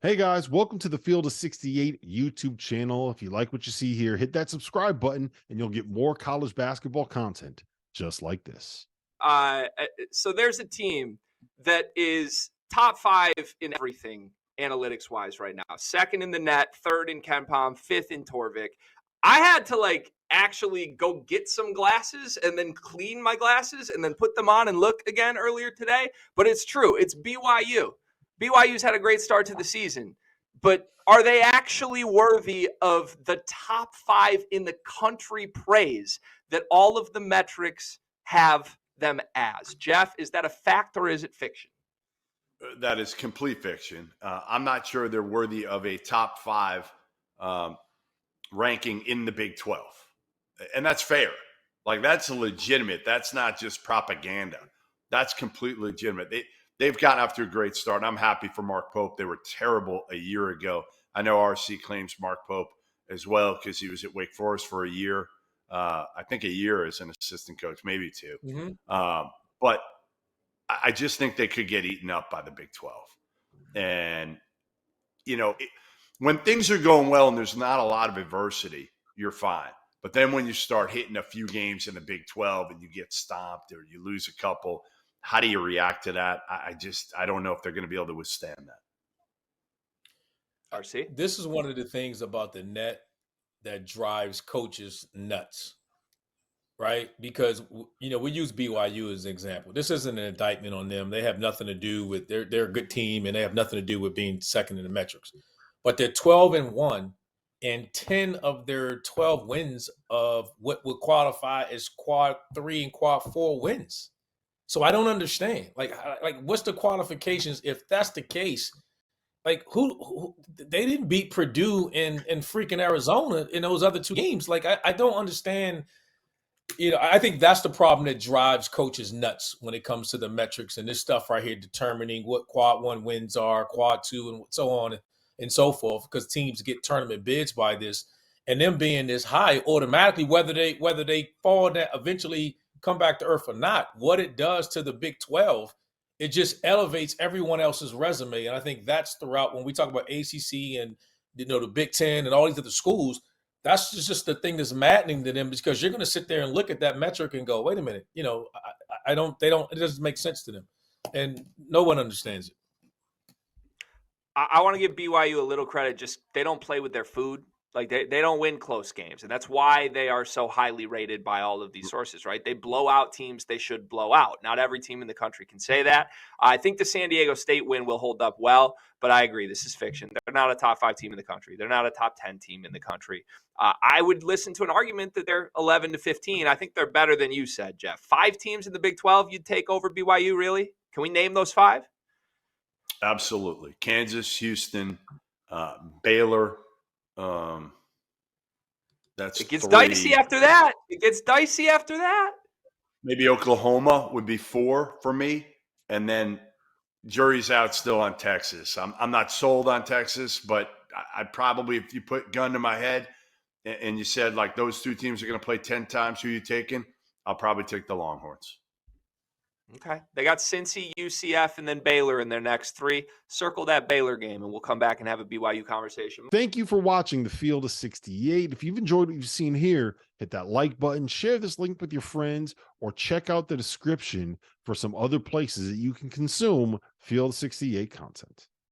Hey guys, welcome to the Field of 68 YouTube channel. If you like what you see here, hit that subscribe button and you'll get more college basketball content just like this. So there's a team that is top 5 in everything analytics wise right now. Second in the net, third in Ken Pom, fifth in Torvik. I had to actually go get some glasses and then clean my glasses and then put them on and look again earlier today. But it's true. It's BYU. BYU's had a great start to the season, but are they actually worthy of the top 5 in the country praise that all of the metrics have them as? Jeff, is that a fact or is it fiction? That is complete fiction. I'm not sure they're worthy of a top 5 ranking in the Big 12. And that's fair. That's legitimate. That's not just propaganda. That's completely legitimate. They've gotten off to a great start. I'm happy for Mark Pope. They were terrible a year ago. I know RC claims Mark Pope as well because he was at Wake Forest for a year. I think a year as an assistant coach, maybe 2. Mm-hmm. But I just think they could get eaten up by the Big 12. And, when things are going well and there's not a lot of adversity, you're fine. But then when you start hitting a few games in the Big 12 and you get stomped or you lose a couple, how do you react to that? I don't know if they're going to be able to withstand that. RC? This is one of the things about the net that drives coaches nuts, right? Because, we use BYU as an example. This isn't an indictment on them. They have nothing to do with, they're a good team and they have nothing to do with being second in the metrics. But they're 12-1, and 10 of their 12 wins of what would qualify as quad 3 and quad 4 wins. So I don't understand. What's the qualifications if that's the case? Who they didn't beat Purdue in freaking Arizona in those other 2 games. I don't understand. I think that's the problem that drives coaches nuts when it comes to the metrics and this stuff right here, determining what quad 1 wins are, quad 2, and so on and so forth, because teams get tournament bids by this, and them being this high automatically, whether they fall that eventually come back to earth or not, what it does to the Big 12, it just elevates everyone else's resume. And I think that's the route when we talk about ACC and the Big Ten and all these other schools. That's just the thing that's maddening to them, because you're going to sit there and look at that metric and go, wait a minute, it doesn't make sense to them, and no one understands it. I want to give BYU a little credit. Just they don't play with their food. They don't win close games. And that's why they are so highly rated by all of these sources, right? They blow out teams they should blow out. Not every team in the country can say that. I think the San Diego State win will hold up well, but I agree. This is fiction. They're not a top 5 team in the country. They're not a top 10 team in the country. I would listen to an argument that they're 11-15. I think they're better than you said, Jeff. 5 teams in the Big 12 you'd take over BYU, really? Can we name those 5? Absolutely. Kansas, Houston, Baylor. It gets 3 dicey after that. Maybe Oklahoma would be 4 for me. And then jury's out still on Texas. I'm not sold on Texas, but I'd probably, if you put gun to my head and you said those 2 teams are going to play 10 times, who you taking? I'll probably take the Longhorns. Okay. They got Cincy, UCF, and then Baylor in their next 3. Circle that Baylor game, and we'll come back and have a BYU conversation. Thank you for watching the Field of 68. If you've enjoyed what you've seen here, hit that like button, share this link with your friends, or check out the description for some other places that you can consume Field of 68 content.